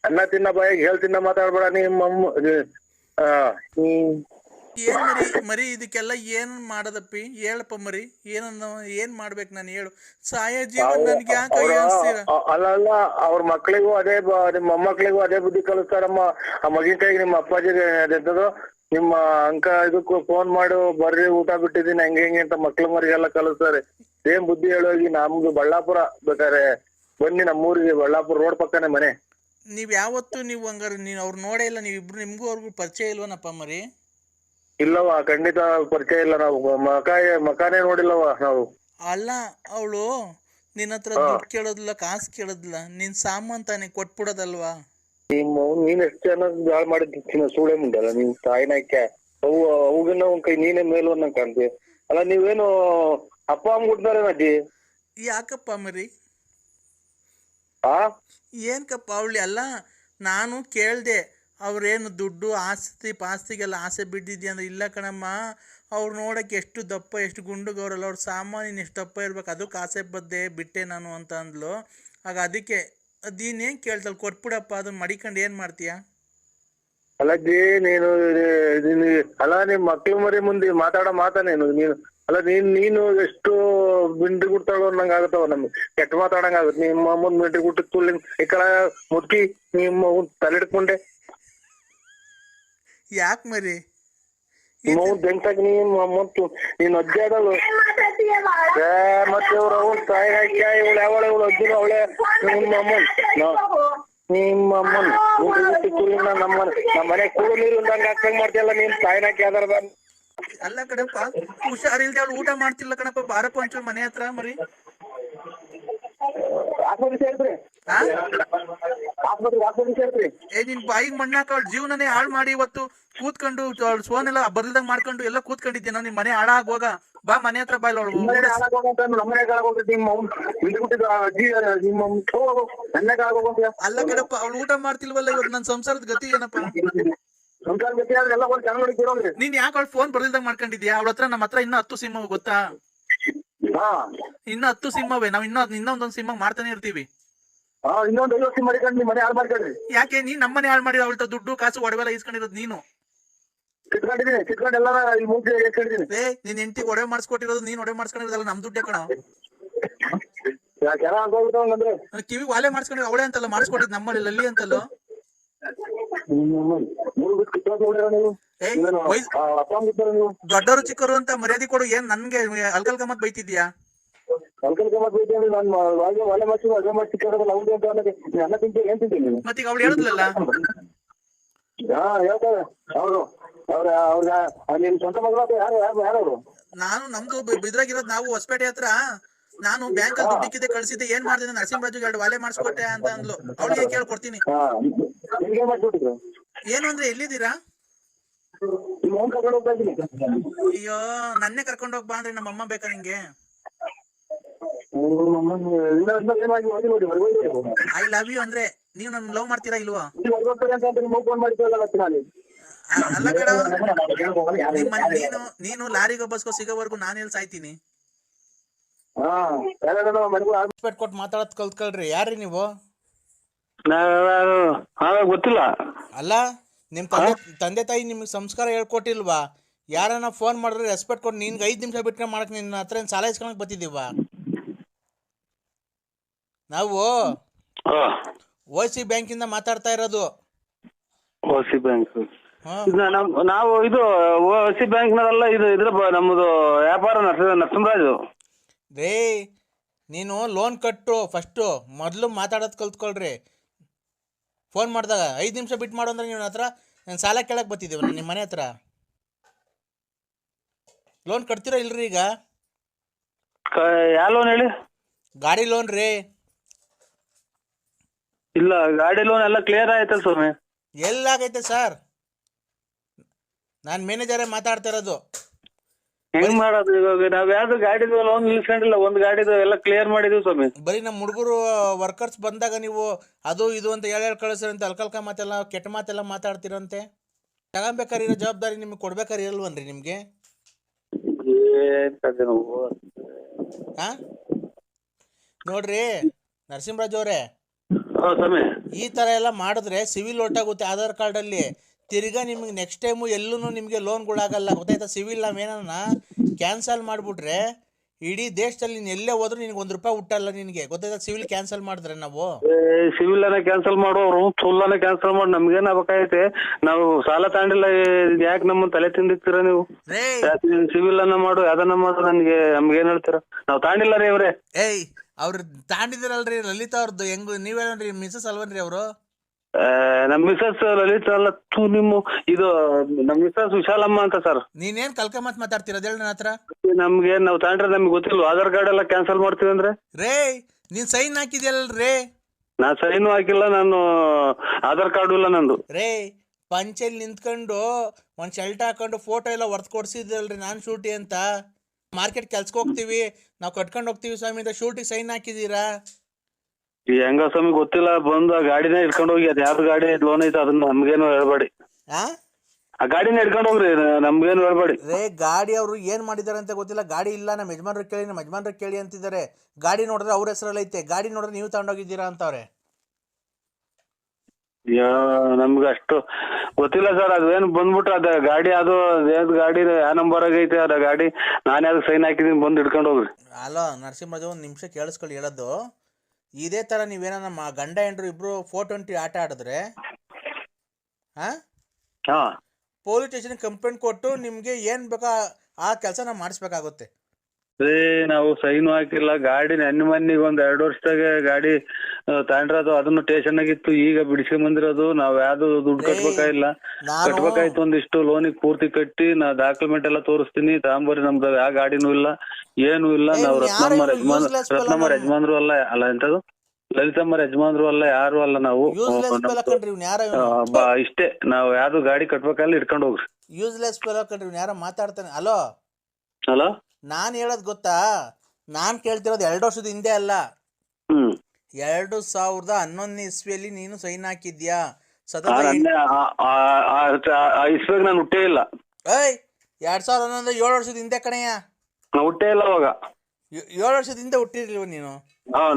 ಅನ್ನ ತಿನ್ನ ಬಾಯಿಗೆ ಹೇಳ್ತಿನ್ನ ಮಾತಾಡ್ಬೇಡ ನಿಮ್ಮ. ಏನ್ ಮರಿ ಇದಕ್ಕೆಲ್ಲ ಏನ್ ಮಾಡದಪ್ಪಿ? ಹೇಳಪ್ಪ ಮರಿ, ಏನ್ ಮಾಡ್ಬೇಕು ನಾನು? ಹೇಳು. ಸಾಯ ಜೀವನ ನನ್ಗೆ ಯಾಕೆ ಅನ್ಸ್ತೀರ? ಅಲ್ಲ, ಅವ್ರ ಮಕ್ಳಿಗೂ ಅದೇ, ನಿಮ್ಮ ಮೊಮ್ಮಕ್ಳಿಗೂ ಅದೇ ಬುದ್ಧಿ ಕಲಿಸ್ತಾರಮ್ಮ. ಆ ಮಗಿನ ಕೈಗೆ ನಿಮ್ಮ ಅಪ್ಪಾಜಿಗೆ ಅದೆಂತದು ನಿಮ್ಮ ಅಂಕ ಇದಕ್ಕೂ ಫೋನ್ ಮಾಡು, ಬರ್ರಿ ಊಟ ಬಿಟ್ಟಿದ್ದೀನಿ ಹೆಂಗೆ ಅಂತ ಮಕ್ಳು ಮರಿಗೆಲ್ಲ ಕಲಿಸ್ತಾರೆ. ಏನ್ ಬುದ್ಧಿ ಹೇಳೋಗಿ. ನಮ್ದು ಬಳ್ಳಾಪುರ, ಬೇಕಾರೆ ಬನ್ನಿ ನಮ್ಮೂರಿಗೆ, ಬಳ್ಳಾಪುರ ರೋಡ್ ಪಕ್ಕನೆ ಮನೆ. ನೀವ್ ಯಾವತ್ತು ನೀವು ಹಂಗಾರೆ ನೀನ್ ಅವ್ರು ನೋಡೇ ಇಲ್ಲ? ನೀವಿಬ್ರು ನಿಮ್ಗೂ ಅವ್ರಿಗೂ ಪರಿಚಯ ಇಲ್ವನಪ್ಪ ಮರಿ? ಇಲ್ಲವ, ಖಂಡಿತ ಪರಿಚಯ ಇಲ್ಲ. ನಾವು ಮಕಾನೇ ನೋಡಿಲ್ಲವ ನಾವು. ಅಲ್ಲ, ಅವಳು ನಿನ್ನ ಹತ್ರ ದುಡ್ಡು ಕೇಳೋದಿಲ್ಲ, ಕಾಸು ಕೇಳೋದಿಲ್ಲ, ನಿನ್ ಸಾಮಾನ್ ತಾನೇ ಕೊಟ್ಬಿಡೋದಲ್ವಾ? ನೀನ್ ಎಷ್ಟು ಚೆನ್ನಾಗಿ ಹಾಳು ಮಾಡಿದ್ದ ಸೂಳೆ ಮುಂಡಲ್ಲ ನಿನ್ ತಾಯಿನಾಕ್ಯ. ಅವುಗಿನ್ನ ಒಂದ್ ಕೈ ನೀನೇ ಮೇಲು ಅನ್ನಂಗ್ ಕಾಣ್ತೀವಿ. ಅಲ್ಲ, ನೀವೇನು ಅಪ್ಪ ಅಮ್ಮ ಕೊಡ್ತಾರೆ ಅಜ್ಜಿ? ಯಾಕಪ್ಪ ಮರಿ? ಏನ್ಕಪ್ಪ ಅವಳಿ? ಅಲ್ಲ, ನಾನು ಕೇಳ್ದೆ, ಅವ್ರೇನು ದುಡ್ಡು ಪಾಸ್ತಿಗೆಲ್ಲ ಆಸೆ ಬಿದ್ದಿದ್ಯಾ ಅಂದ್ರೆ, ಇಲ್ಲ ಕಣಮ್ಮ, ಅವ್ರು ನೋಡಕ್ಕೆ ಎಷ್ಟು ದಪ್ಪ, ಎಷ್ಟು ಗುಂಡುಗವ್ರಲ್ಲ, ಅವ್ರ ಸಾಮಾನಿನ ಎಷ್ಟು ದಪ್ಪ ಇರ್ಬೇಕು, ಅದಕ್ಕೆ ಆಸೆ ಬದ್ದೆ ಬಿಟ್ಟೆ ನಾನು ಅಂತ ಅಂದ್ಲು. ಆಗ ಅದಕ್ಕೆ ಅದೇನೇನ್ ಕೇಳ್ತಲ್, ಕೊಟ್ಬಿಡಪ್ಪ, ಅದನ್ನ ಮಡಿಕೊಂಡು ಏನ್ ಮಾಡ್ತೀಯ? ಅಲ್ಲಜ್ಜಿ, ನೀನು ಅಲ್ಲ ನಿಮ್ ಮಕ್ಳು ಮರಿ ಮುಂದೆ ಮಾತಾಡೋ ನೀನು ಅಲ್ಲ, ನೀನು ಎಷ್ಟು ಬಿಂಡಿ ಗುಡ್ತಾಳೋ ಅನ್ನಂಗ ಆಗತ್ತವ. ನಮ್ಗೆ ಕೆಟ್ಟ ಮಾತಾಡಂಗ ಆಗುತ್ತೆ. ನಿಮ್ಮ ಮುಂದ್ ಮಿಂಟ್ರಿ ಗುಟ್ಟ ತುಳ್ಳಿ ಈ ಕಡೆ ಮುಟ್ಟಿ ನಿಮ್ಮ ತಲೆಡ್ಕೊಂಡೆ. ಯಾಕೆ ಮರಿ? ಬೆಂಕಾಗಿ ನೀನ್ ಅಜ್ಜಿ ಆದಳು. ಮತ್ತೆ ಇವ್ರು ಅವ್ನು ತಾಯಿ ಹಾಕಿ ಇವಳು ಯಾವಳ ಇವಳು ಅಜ್ಜಿನ ಅವಳೆ. ನಿಮ್ಮಮ್ಮನ್ ನಮ್ಮ ಮನೆ ಕೂಡು ನೀರು ಅಂದಂಗ ಹಾಕಂಗ್ ಮಾಡ್ತೀಯಲ್ಲ ನೀನ್ ತಾಯಿನ ಹಾಕಿ ಯಾವ್ದಾರ ಅಲ್ಲ ಕಣಪ್ಪ, ಹುಷಾರಿಲ್ದೆ ಅವಳು ಊಟ ಮಾಡ್ತಿಲ್ಲ ಕಣಪ್ಪ, ಬಾರಪ್ಪ ಒಂಚೂರು ಮನೆ ಹತ್ರ ಮರಿ. ಆ? ಏ ನಿನ್ ಬಾಯಿಗೆ ಮಣ್ಣಾಕ ಅವಳ ಜೀವನನೇ ಹಾಳು ಮಾಡಿ ಇವತ್ತು ಕೂತ್ಕೊಂಡು ಫೋನ್ ಎಲ್ಲ ಬರ್ಲ್ದಂಗ್ ಮಾಡ್ಕೊಂಡು ಎಲ್ಲ ಕೂತ್ಕೊಂಡಿದ್ದೇನೋ ನಿನ್ ಮನೆ ಹಾಳಾಗೋಗ. ಬಾ ಮನೆ ಹತ್ರ ಬಾ, ಅವಳು ಅಲ್ಲ ಕಣಪ್ಪ, ಅವಳು ಊಟ ಮಾಡ್ತಿಲ್ವಲ್ಲ ಇವತ್ತು, ನನ್ನ ಸಂಸಾರದ ಗತಿ ಏನಪ್ಪ? ನೀನ್ ಯಾಕೆ ಅವಳು ಫೋನ್ ಬರ್ಲ್ದಂಗ್ ಮಾಡ್ಕೊಂಡಿದ್ಯಾ? ಅವಳ ಹತ್ರ ನಮ್ಮ ಹತ್ರ ಇನ್ನೂ 10 ಸಿಮ್ ಗೊತ್ತಾ? ಇನ್ನೂ 10 ಸಿಮ್ಮವೆ, ನಾವ್ ಇನ್ನೊಂದೊಂದು ಸಿಮ್ ಮಾಡ್ತಾನೆ ಇರ್ತೀವಿ. ಯಾಕೆ ನೀನ್ ನಮ್ಮನೆ ಹಾಳು ಮಾಡಿ ಅವಳ್ತ ದುಡ್ಡು ಕಾಸು ಒಡವೆಲ್ಲ ಇಸ್ಕೊಂಡಿರೋದು ನೀನು? ಏ ನಿನ್ ಹೆಂಡತಿ ಒಡವೆ ಮಾಡಿಸ್ಕೊಟ್ಟಿರೋದು ನೀನ್, ಒಡವೆ ಮಾಡಿಸ್ಕೊಂಡಿರೋದಲ್ಲ ನಮ್ ದುಡ್ಡೇ ಕಣ. ಕಿವಿ ವಾಲೆ ಮಾಡಿಸ್ಕೊಂಡಿರೋ ಅವಳೆ ಅಂತಲ್ಲ ಮಾಡಿಸ್ಕೊಟ್ಟಿದ್ ನಮ್ಮಲ್ಲಿ, ಲಲ್ಲಿ ಅಂತಲ್ಲೋ. ದೊಡ್ಡವರು ಚಿಕ್ಕವರು ಅಂತ ಮರ್ಯಾದೆ ಕೊಡು. ಏನ್ ನನ್ಗೆ ಅಲ್ಕಲ್ ಗಮ್ಮತ್ ಬೈತಿದ್ಯಾ? ಮತ್ತೀಗ ಅವಳು ಹೇಳಿದ್ಲಲ್ಲ, ನಾನು ನಮ್ದು ಬಿದ್ರಾಗಿರೋದು ನಾವು ಹೊಸಪೇಟೆ ಹತ್ರ. ನಾನು ಬ್ಯಾಂಕ್ ಅಲ್ಲಿ ದುಡ್ಡಿಕ್ಕಿದೆ ಕಳ್ಸಿದ್ದೆ, ಏನ್ ಮಾಡಿದೆ ನರಸಿಂಹರಾಜು 2 ವಾಲೆ ಮಾಡಿಸ್ಕೊಟ್ಟೆ ಅಂತ ಅಂದ್ಲು. ಅವಳಿಗೆ ಕೇಳ್ಕೊಡ್ತೀನಿ. ಏನು ಅಂದ್ರೆ ಎಲ್ಲಿದ್ದೀರಾ? ಅಯ್ಯೋ ನನ್ನೇ ಕರ್ಕೊಂಡು ಹೋಗ್ಬಾ ಅಂದ್ರೆ ನಮ್ಮಮ್ಮ ಬೇಕಾ ನಿಂಗೆ? ಐ ಲವ್ ಯು ಅಂದ್ರೆ ನೀವು ನನ್ ಲವ್ ಮಾಡ್ತೀರಾ ಇಲ್ವಾ? ಅಲ್ಲ ಕಣ, ನೀನು ಲಾರಿಗೋ ಬಸ್ಗೋ ಸಿಗೋವರೆಗೂ ನಾನು ಎಲ್ಲಿ ಸಾಯ್ತೀನಿ? ಕೊಟ್ಟು ಮಾತಾಡೋದ್ ಕಲ್ತ್ಕೊಳ್ರಿ. ಯಾರ್ರಿ ನೀವು? ಗೊತ್ತಿಲ್ಲ. ಅಲ್ಲ ನಿಮ್ ತಂದೆ ತಾಯಿ ನಿಮ್ಗೆ ಸಂಸ್ಕಾರ ಹೇಳ್ಕೊಟ್ಟಿಲ್ವಾ? ಯಾರನ್ನ ಫೋನ್ ಮಾಡಿದ್ರೆ ರೆಸ್ಪೆಕ್ಟ್ ಕೊಟ್ಟು, ನಿನ್ಗೆ 5 ನಿಮಿಷ ಬಿಟ್ರೆ ಮಾಡಕ್ ನಿನ್ನ ಹತ್ರ ಏನ್ ಸಾಲ ಇಸ್ಕೊಳಕ್ ಬತ್ತಿದೀವ ನಾವು? OC ಬ್ಯಾಂಕಿಂದ ಮಾತಾಡ್ತಾ ಇರೋದು. OC ಬ್ಯಾಂಕ್ ನಾವು ಇದು OC ಬ್ಯಾಂಕ್ನಲ್ಲ, ಇದು ಇದ್ರ ನಮ್ಮದು ವ್ಯಾಪಾರ ನರಸಿಂಹರಾಜು. ರೇ ನೀನು ಲೋನ್ ಕಟ್ಟು ಫಸ್ಟು, ಮೊದಲು ಮಾತಾಡೋದು ಕಲ್ತ್ಕೊಳ್ರಿ. ಫೋನ್ ಮಾಡಿದಾಗ 5 ನಿಮಿಷ ಬಿಟ್ಟು ಮಾಡು ಅಂದ್ರೆ ನಿಮ್ಮ ಹತ್ರ ನಾನು ಸಾಲ ಕೇಳಕ್ಕೆ ಬರ್ತಿದ್ದೀವಿ ನಿಮ್ಮ ಮನೆ ಹತ್ರ. ಲೋನ್ ಕಟ್ತೀರಾ ಇಲ್ರಿ ಈಗ? ಯಾವ ಲೋನ್ ಹೇಳಿ? ಗಾಡಿ ಲೋನ್ ರೀ. ಇಲ್ಲ, ಗಾಡಿ ಲೋನ್ ಎಲ್ಲ ಕ್ಲಿಯರ್ ಆಯ್ತಲ್ಲ ಸ್ವಾಮಿ. ಎಲ್ಲಾಗೈತೆ ಸರ್? ನಾನು ಮ್ಯಾನೇಜರೇ ಮಾತಾಡ್ತಾ ಇರೋದು. ಹೆಂಗ್ ಮಾಡೋದು ಇವಾಗ? ನಾವ್ ಯಾವ್ದು ಗಾಡಿದು ಲೋನ್ ನಿಲ್ಸ್ಕೊಂಡಿಲ್ಲ, ಒಂದು ಗಾಡಿದು ಎಲ್ಲ ಕ್ಲಿಯರ್ ಮಾಡಿದೀವಿ ಸ್ವಾಮಿ. ಬರೀ ನಮ್ಮ ಹುಡುಗರು ವರ್ಕರ್ಸ್ ಬಂದಾಗ ನೀವು ಅದು ಇದು ಅಂತ ಹೇಳಿ ಕಳಿಸ್ರಂತೆ, ಅಲ್ಕಲ್ಕ ಮಾತೆಲ್ಲ ಕೆಟ್ಟ ಮಾತೆಲ್ಲ ಮಾತಾಡ್ತಿರಂತೆ. ತಗೊಂಬೇಕಾರಿರೋ ಜವಾಬ್ದಾರಿ ನಿಮ್ಗೆ ಕೊಡ್ಬೇಕಾರಿ ಇರಲ್ವನ್ರಿ ನಿಮ್ಗೆ? ಹಾ ನೋಡ್ರಿ ನರಸಿಂಹರಾಜ್ ಅವರೇ, ಈ ತರ ಎಲ್ಲ ಮಾಡಿದ್ರೆ ಸಿವಿಲ್ ಒಟ್ಟಾಗುತ್ತೆ ಆಧಾರ್ ಕಾರ್ಡ್ ಅಲ್ಲಿ. ತಿರ್ಗಾ ನಿಮ್ಗೆ ನೆಕ್ಸ್ಟ್ ಟೈಮು ಎಲ್ಲೂ ನಿಮಗೆ ಲೋನ್ಗಳಾಗಲ್ಲ, ಗೊತ್ತಾಯ್ತಾ? ಸಿವಿಲ್ ನಾವೇನ ಕ್ಯಾನ್ಸಲ್ ಮಾಡಿಬಿಟ್ರೆ ಇಡೀ ದೇಶದಲ್ಲಿ ನೀನು ಎಲ್ಲೇ ಹೋದ್ರೂ ನಿನ್ಗೆ ₹1 ಹುಟ್ಟಲ್ಲ ನಿನಗೆ, ಗೊತ್ತಾಯ್ತಾ? ಸಿವಿಲ್ ಕ್ಯಾನ್ಸಲ್ ಮಾಡಿದ್ರೆ ನಾವು ಸಿವಿಲ್ ಅನ್ನ ಕ್ಯಾನ್ಸಲ್ ಮಾಡೋರು ಸುಳ್ಳನ್ನ ಕ್ಯಾನ್ಸಲ್ ಮಾಡಿ ನಮ್ಗೇನ್ ಆಗ್ಬೇಕಾಗೈತೆ? ನಾವು ಸಾಲ ತಗೊಂಡಿಲ್ಲ, ಯಾಕೆ ನಮ್ಮ ತಲೆ ತಿಂದಿರ್ತೀರ ನೀವು? ಸಿವಿಲ್ ಅನ್ನ ಮಾಡು, ಯಾವ್ದನ್ನ ಮಾಡು, ನಮ್ಗೇನ್ ಹೇಳ್ತೀರ? ನಾವ್ ತಗೊಂಡಿಲ್ಲ ರೀ ಅವ್ರೆ. ಏಯ್ ಅವ್ರು ತಾಂಡಿದಿರಲ್ರಿ ಲಲಿತಾ ಅವ್ರದ್ದು, ಹೆಂಗ್ ನೀವ್ ಹೇಳನ್ರಿ ಮಿಸಸ್ ಅಲ್ವನ್ರಿ ಅವರು? ನಮ್ ಮಿಸಸ್ ಲಲಿತಾ ಅಲ್ಲ, ನಿಮ್ಮ ಇದು ನಮ್ ಮಿಸಸ್ ವಿಶಾಲಮ್ಮ ಅಂತ ಸರ್. ನೀನೇನ್ ಕಲ್ಕಮತ್ ಮಾತಾಡ್ತೀರ ಹೇಳಿ ನನ್ನ ಹತ್ರ? ನಮ್ಗೆ ನಾವ್ ತಗೊಂಡ್ರೆ ನಮ್ಗೆ ಗೊತ್ತಿಲ್ಲ, ಆಧಾರ್ ಕಾರ್ಡ್ ಎಲ್ಲ ಕ್ಯಾನ್ಸಲ್ ಮಾಡ್ತೀವಿ ಅಂದ್ರೆ. ರೇ ನೀನ್ ಸೈನ್ ಹಾಕಿದ್ಯಲ್ರೇ? ನಾ ಸೈನು ಹಾಕಿಲ್ಲ, ನಾನು ಆಧಾರ್ ಕಾರ್ಡು ಇಲ್ಲ ನಂದು. ರೇ ಪಂಚೆಲ್ ನಿಂತ್ಕೊಂಡು ಒಂದ್ ಶರ್ಟ್ ಹಾಕೊಂಡು ಫೋಟೋ ಎಲ್ಲ ಹೊರ್ತ್ ಕೊಡ್ಸಿದ್ರಲ್ರಿ, ನಾನ್ ಶೂಟಿ ಅಂತ. ಮಾರ್ಕೆಟ್ ಕೆಲ್ಸಕ್ಕೆ ಹೋಗ್ತೀವಿ ನಾವು, ಕಟ್ಕೊಂಡು ಹೋಗ್ತೀವಿ ಸ್ವಾಮಿ ಅಂತ ಶೂಟಿಗೆ ಸೈನ್ ಹಾಕಿದೀರಾ? ಈ ಹೆಂಗ ಸ್ವಾಮಿ ಗೊತ್ತಿಲ್ಲ, ಬಂದು ಆ ಗಾಡಿನ ಇಟ್ಕೊಂಡು ಹೋಗಿ, ಅದ್ ಯಾವ್ದು ಗಾಡಿ ಲೋನ್ ಐತೆ ಅದನ್ನ ನಮ್ಗೇನು ಹೇಳ್ಬೇಡಿ. ಆ ಗಾಡಿನ ಇಟ್ಕೊಂಡು ಹೋಗ್ರಿ, ನಮ್ಗೇನು ಹೇಳ್ಬೇಡಿ. ರೇ ಗಾಡಿ ಅವರು ಏನ್ ಮಾಡಿದಾರೆ ಅಂತ ಗೊತ್ತಿಲ್ಲ. ಗಾಡಿ ಇಲ್ಲ, ನಮ್ಮ ಯಜಮಾನ್ರು ಕೇಳಿ ಅಂತಿದ್ದಾರೆ. ಗಾಡಿ ನೋಡಿದ್ರೆ ಅವ್ರ ಹೆಸರಲ್ಲಿ ಐತೆ, ಗಾಡಿ ನೋಡಿದ್ರೆ ನೀವು ತಗೊಂಡೋಗಿದ್ದೀರಾ ಅಂತವ್ರೆ. ನಮ್ಗೆ ಅಷ್ಟು ಗೊತ್ತಿಲ್ಲ ಸರ್. ಅದೇನು ಬಂದ್ಬಿಟ್ರೆ ಅದ ಗಾಡಿ, ಅದು ಗಾಡಿ ಯಾವ ನಂಬರ್ ಆಗೈತೆ ಅದ ಗಾಡಿ, ನಾನು ಯಾವ್ದು ಸೈನ್ ಹಾಕಿದೀನಿ, ಬಂದು ಇಟ್ಕೊಂಡು ಹೋಗ್ರಿ. ಅಲ್ಲ ನರಸಿಂಹರಾಜು, ಒಂದ್ ನಿಮಿಷ ಕೇಳಿಸ್ಕೊಳ್ಳಿ ಹೇಳೋದು. ಇದೇ ತರ ನೀವೇನ ನಮ್ಮ ಗಂಡ ಹೆಂಡ್ರು ಇಬ್ರು 420 ಆಟ ಆಡಿದ್ರೆ ಪೊಲೀಸ್ ಸ್ಟೇಷನ್ ಕಂಪ್ಲೇಂಟ್ ಕೊಟ್ಟು ನಿಮ್ಗೆ ಏನ್ ಬೇಕೋ ಆ ಕೆಲಸ ನಾವು ಮಾಡಿಸ್ಬೇಕಾಗುತ್ತೆ. ನಾವು ಸೈನು ಹಾಕಿಲ್ಲ. ಗಾಡಿ ಮನ್ನಿಗೆ ಒಂದ್ 2 ವರ್ಷದಾಗ ಗಾಡಿ ತಗೊಂಡ್ರದು, ಅದನ್ನು ಸ್ಟೇಷನ್ ಆಗಿತ್ತು. ಈಗ ಬಿಡಿಸ್ಕೊಂಡ್ ಬಂದಿರೋದು. ನಾವ್ ಯಾವ್ದು ದುಡ್ಡು ಕಟ್ಬೇಕಾಗಿಲ್ಲ. ಕಟ್ಬೇಕಾಯ್ತು ಒಂದಿಷ್ಟು ಲೋನಿಗೆ ಪೂರ್ತಿ ಕಟ್ಟಿ ನಾ ಡಾಕ್ಯುಮೆಂಟ್ ಎಲ್ಲ ತೋರಿಸ್ತೀನಿ. ತಾಂಬರಿ ನಮ್ದು ಯಾವ ಗಾಡಿನೂ ಇಲ್ಲ, ಏನೂ ಇಲ್ಲ. ನಾವು ರತ್ನಮ್ಮರ ಯಜಮಾನ್ರು ಅಲ್ಲ ಎಂತದು ಲಲಿತಮ್ಮರ ಯಜಮಾನ್ರು ಅಲ್ಲ, ಯಾರು ಅಲ್ಲ. ನಾವು ಇಷ್ಟೇ. ನಾವ್ ಯಾವ್ದು ಗಾಡಿ ಕಟ್ಬೇಕಲ್ಲ ಇಟ್ಕೊಂಡ್ ಹೋಗ್ರಿ. ಯೂಸ್ಲೆಸ್ ಫೆಲೋ ಕಣ್ರಿ, ಯಾರ ಮಾತಾಡ್ತಾನೆ. ಹಲೋ ಹಲೋ, ನಾನ್ ಹೇಳೋದ್ ಗೊತ್ತಾ? ನಾನ್ ಕೇಳ್ತಿರೋದು 2 ವರ್ಷದ ಹಿಂದೆ ಅಲ್ಲ, 2011 ಇಸ್ವಿಯಲ್ಲಿ ನೀನು ಸೈನ್ ಹಾಕಿದ್ಯಾ? ಇಸ್ವಾಗ ನಾನು ಹುಟ್ಟೇ ಇಲ್ಲ. 2011 7 ವರ್ಷದ ಹಿಂದೆ ಕಣಯ್ಯ. ಹುಟ್ಟೇ ಇಲ್ಲ ಅವಾಗ. 7 ವರ್ಷದ ಹಿಂದೆ ಹುಟ್ಟಿರ್ಲಿವ ನೀನು?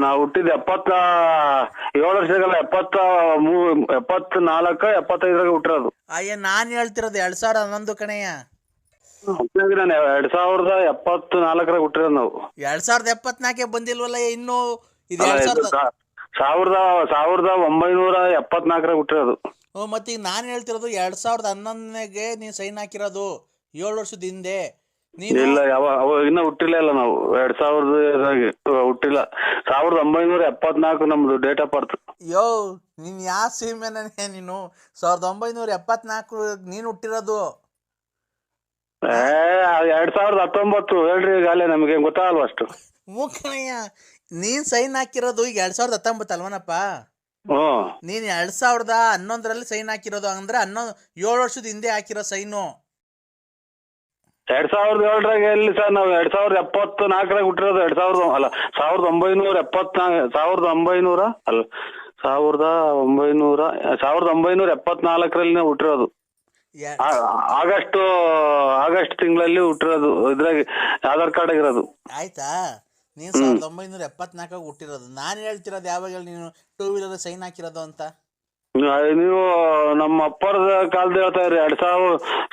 ನಾವು ಹುಟ್ಟಿದ್ 77 ವರ್ಷಗಲ್ಲ, 74 75 ಹುಟ್ಟಿರೋದು. ಅಯ್ಯ, ನಾನ್ ಹೇಳ್ತಿರೋದು 2011 ಕಣಯ್ಯ. ನಾನು 2074 ಹುಟ್ಟಿರೋದು. ನಾವು 2074 ಬಂದಿಲ್ವಲ್ಲ ಇನ್ನು. ಇದು 1974 ಹುಟ್ಟಿರೋದು. ಮತ್ತೀಗ ನಾನು ಹೇಳ್ತಿರೋದು 2011ಗೆ ನೀನ್ ಸೈನ್ ಹಾಕಿರೋದು, 7 ವರ್ಷದ ಹಿಂದೆ. ಇಲ್ಲ, ಇನ್ನ ಹುಟ್ಟಿಲ್ಲ. ನಾವು 2000 ಹುಟ್ಟಿಲ್ಲ. 1974 ನಮ್ದು ಡೇಟ್ ಆಫ್ ಬರ್ತ್. ನೀನ್ ಯಾವ ಸೀಮೆನೇ ನೀನು? 1974 ನೀನ್ ಹುಟ್ಟಿರೋದು. 2019 ಹೇಳ್ರಿ. ಈಗಾಗಲೇ ನಮ್ಗೆ ಗೊತ್ತಾಗಲ್ವ ಅಷ್ಟು. ಮೂಕಣಯ್ಯ, ನೀನ್ ಸೈನ್ ಹಾಕಿರೋದು ಈಗ 2019 ಅಲ್ವನಪ್ಪ? ನೀನ್ 2011ರಲ್ಲಿ ಸೈನ್ ಹಾಕಿರೋದು ಅಂದ್ರೆ 7 ವರ್ಷದ ಹಿಂದೆ ಹಾಕಿರೋ ಸೈನು. 2007 ಎಲ್ಲಿ ಸರ್? ನಾವು 2074 ಹುಟ್ಟಿರೋದು. 1974 ಹುಟ್ಟಿರೋದು. ಆಗಸ್ಟ್ ತಿಂಗಳಲ್ಲಿ ಹುಟ್ಟಿರೋದು. ಇದ್ರಾಗ ಆಧಾರ್ ಕಾರ್ಡ್ ಆಗಿರೋದು. ಆಯ್ತಾ? ನೀನ್ 1974 ಹುಟ್ಟಿರೋದು. ನಾನು ಹೇಳ್ತಿರೋದು ಯಾವಾಗ ನೀನು 2 ವೀಲರ್ ಸೈನ್ ಹಾಕಿರೋದು ಅಂತ? ನೀವು ನಮ್ಮ ಅಪ್ಪರದ ಕಾಲದ ಹೇಳ್ತಾ ಇರಿ.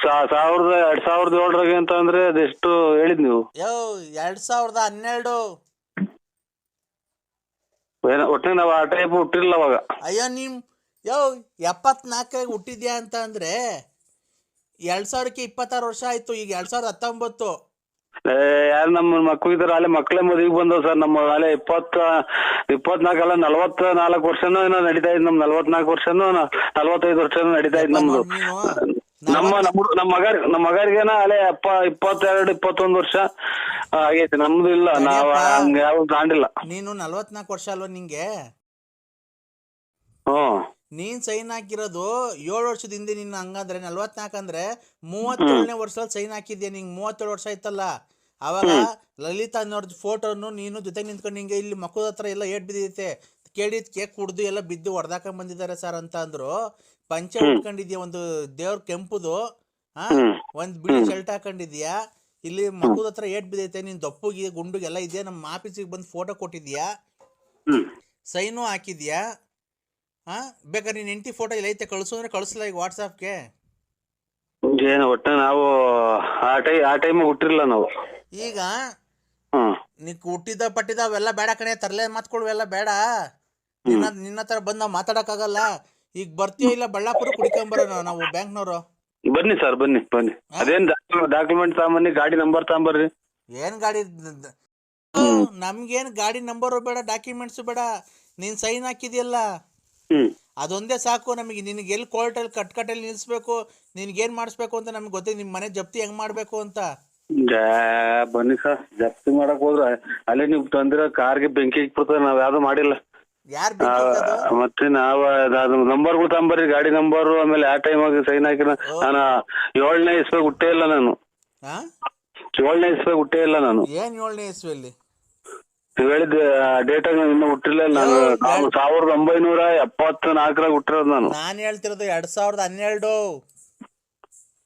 2007 ಅಂತ ಅಂದ್ರೆ ಅದೆಷ್ಟು ಹೇಳಿದ್ ನೀವು? 2012. ಒಟ್ಟಿಗೆ ನಾವು ಆ ಟೈಪ್ ಹುಟ್ಟಿರ್ಲಿಲ್ಲ ಅವಾಗ. ಅಯ್ಯೋ, 74 ಹುಟ್ಟಿದ್ಯಾ ಅಂತ ಅಂದ್ರೆ 2000ಕ್ಕೆ 26 ವರ್ಷ ಆಯ್ತು. ಈಗ 2019. ಯಾರು ನಮ್ಮ ಮಕ್ಕಳು ಇದಾರೆ, ಅಲ್ಲೇ ಮಕ್ಕಳೇ ಮದುವೆಗೆ ಬಂದವ್ ಸರ್. ನಮ್ಮ ಅಲ್ಲೇ 24 ಅಲ್ಲ 44 ವರ್ಷನೂ ಏನೋ ನಡೀತಾ ಇದ್. ನಮ್ 44 ವರ್ಷನೂ 45 ವರ್ಷನೂ ನಡೀತಾ ಇದ್ ನಮ್ದು. ನಮ್ಮ ಮಗರಿಗೇನ ಅಲ್ಲೇ 22 21 ವರ್ಷ ಆಗೈತಿ. ನಮ್ದು ಇಲ್ಲ, ನಾವ್ ಹಂಗ ಯಾವ ತಾಂಡಿಲ್ಲ. ನೀನು 44 ವರ್ಷ ಅಲ್ವಾ ನಿಂಗೆ? ನೀನ್ ಸೈನ್ ಹಾಕಿರೋದು 7 ವರ್ಷದ ಹಿಂದೆ. ನಿನ್ನ ಹಂಗಂದ್ರೆ 44 ಅಂದ್ರೆ 37ನೇ ವರ್ಷದಲ್ಲಿ ಸೈನ್ ಹಾಕಿದ್ಯಾ. ನಿಂಗೆ 37 ವರ್ಷ ಆಯ್ತಲ್ಲ. ಅವಾಗ ಲಲಿತಾ ಅನ್ನೋರ್ದು ಫೋಟೋನು ನೀನು ಜೊತೆ ನಿಂತ್ಕೊಂಡು ನಿಂಗೆ ಇಲ್ಲಿ ಮಕ್ಕಳ ಹತ್ರ ಎಲ್ಲ ಏಟ್ ಬಿದ್ದೈತೆ. ಕೇಳಿದ್ ಕೇಕ್ ಕುಡ್ದು ಎಲ್ಲ ಬಿದ್ದು ಹೊಡೆದಾಕೊಂಡ್ ಬಂದಿದ್ದಾರೆ ಸರ್ ಅಂತ ಅಂದ್ರು. ಪಂಚೆ ಉಟ್ಕೊಂಡಿದ್ಯಾ, ಒಂದು ದೇವ್ರ ಕೆಂಪುದು, ಒಂದ್ ಬಿಳಿ ಶರ್ಟ್ ಹಾಕೊಂಡಿದ್ಯಾ. ಇಲ್ಲಿ ಮಕ್ಕಳ ಹತ್ರ ಏಟ್ ಬಿದ್ದೈತೆ. ನೀನ್ ದಪ್ಪುಗೆ ಗುಂಡುಗೆಲ್ಲ ಇದೆಯಾ. ನಮ್ಮ ಆಫೀಸಿಗೆ ಬಂದು ಫೋಟೋ ಕೊಟ್ಟಿದ್ಯಾ, ಸೈನು ಹಾಕಿದ್ಯಾ. ಬೇಕಾದ್ರೆ ನೀನ್ ಹೆಂಡತಿ ಫೋಟೋ ಇಲ್ಲ ಐತೆ, ಕಳ್ಸು ಅಂದ್ರೆ ಕಳಿಸ್ಲ ಈಗ ವಾಟ್ಸಾಪ್ಗೆ. ಒಟ್ಟ ನಾವು ಆ ಟೈಮ್ ಹುಟ್ಟಿರ್ಲಿಲ್ಲ ನಾವು. ಈಗ ನೀಕ್ ಹುಟ್ಟಿದ ಪಟ್ಟಿದ ಅವೆಲ್ಲ ಬೇಡ ಕಣೆ. ತರಲೆ ಮಾತ್ಕೊಳ್ವೆಲ್ಲ ಬೇಡ. ನಿನ್ನ ಹತ್ರ ಬಂದ್ ನಾವ್ ಮಾತಾಡಕ್ಕಾಗಲ್ಲ. ಈಗ ಬರ್ತೀಯೋ ಇಲ್ಲ ಬಳ್ಳಾಪುರ ಕುಡಿಕೊಂಬರೋ ನಾವು ಬ್ಯಾಂಕ್ನವರು? ಬನ್ನಿ ಸರ್, ಬನ್ನಿ. ಅದೇನ್ ಡಾಕ್ಯುಮೆಂಟ್ ತಗೊಂಬನ್ನಿ, ಗಾಡಿ ನಂಬರ್ ತಗೊಂಬರ್ರಿ. ಏನ್ ಗಾಡಿ? ನಮ್ಗೇನ್ ಗಾಡಿ ನಂಬರು ಬೇಡ, ಡಾಕ್ಯುಮೆಂಟ್ಸ್ ಬೇಡ. ನೀನ್ ಸೈನ್ ಹಾಕಿದ್ಯಲ್ಲ ಅದೊಂದೇ ಸಾಕು ನಮಗೆ. ನಿನಗೆ ಎಲ್ಲಿ ಕೋರ್ಟಲ್ಲಿ ಕಟ್ಕಟ್ಟಲ್ಲಿ ನಿಲ್ಸ್ಬೇಕು, ನಿನ್ಗೇನ್ ಮಾಡಿಸ್ಬೇಕು ಅಂತ ನಮ್ಗೆ ಗೊತ್ತಿದೆ. ನಿಮ್ ಮನೆ ಜಪ್ತಿ ಹೆಂಗ್ ಮಾಡ್ಬೇಕು ಅಂತ. ಬನ್ನಿ ಸರ್, ಜಪ್ತಿ ಮಾಡಕ್ ಹೋದ್ರೆ ಅಲ್ಲೇ ನೀವು ತಂದಿರೋ ಕಾರ್ಗೆ ಬೆಂಕಿ ಇಕ್ಬಿಡ್ತಾರೆ. ನಾವ್ ಯಾವ್ದು ಮಾಡಿಲ್ಲ. ಮತ್ತೆ ನಾವ್ ನಂಬರ್ಗಳು ತಗೊಂಬರ್ರಿ, ಗಾಡಿ ನಂಬರ್. ಆಮೇಲೆ ಆ ಟೈಮ್ ಆಗಿ ಸೈನ್ ಹಾಕಿ ನಾನು 7ನೇ ಇಸ್ವಿಗೆ ಹುಟ್ಟೇ ಇಲ್ಲ. ನಾನು 7ನೇ ಇಸ್ವಿಗೆ ಹುಟ್ಟೇ ಇಲ್ಲ. ನಾನು ಏನ್ 7ನೇ ಇಸ್ವಿಯಲ್ಲಿ? ನೀವ್ ಹೇಳಿದ ಡೇಟ್ ಆಗಿ ಇನ್ನು ಹುಟ್ಟಿಲ್ಲ. ನಾನು 1974 ಹುಟ್ಟಿರೋದು. ನಾನು ಹೇಳ್ತಿರೋದು 2012.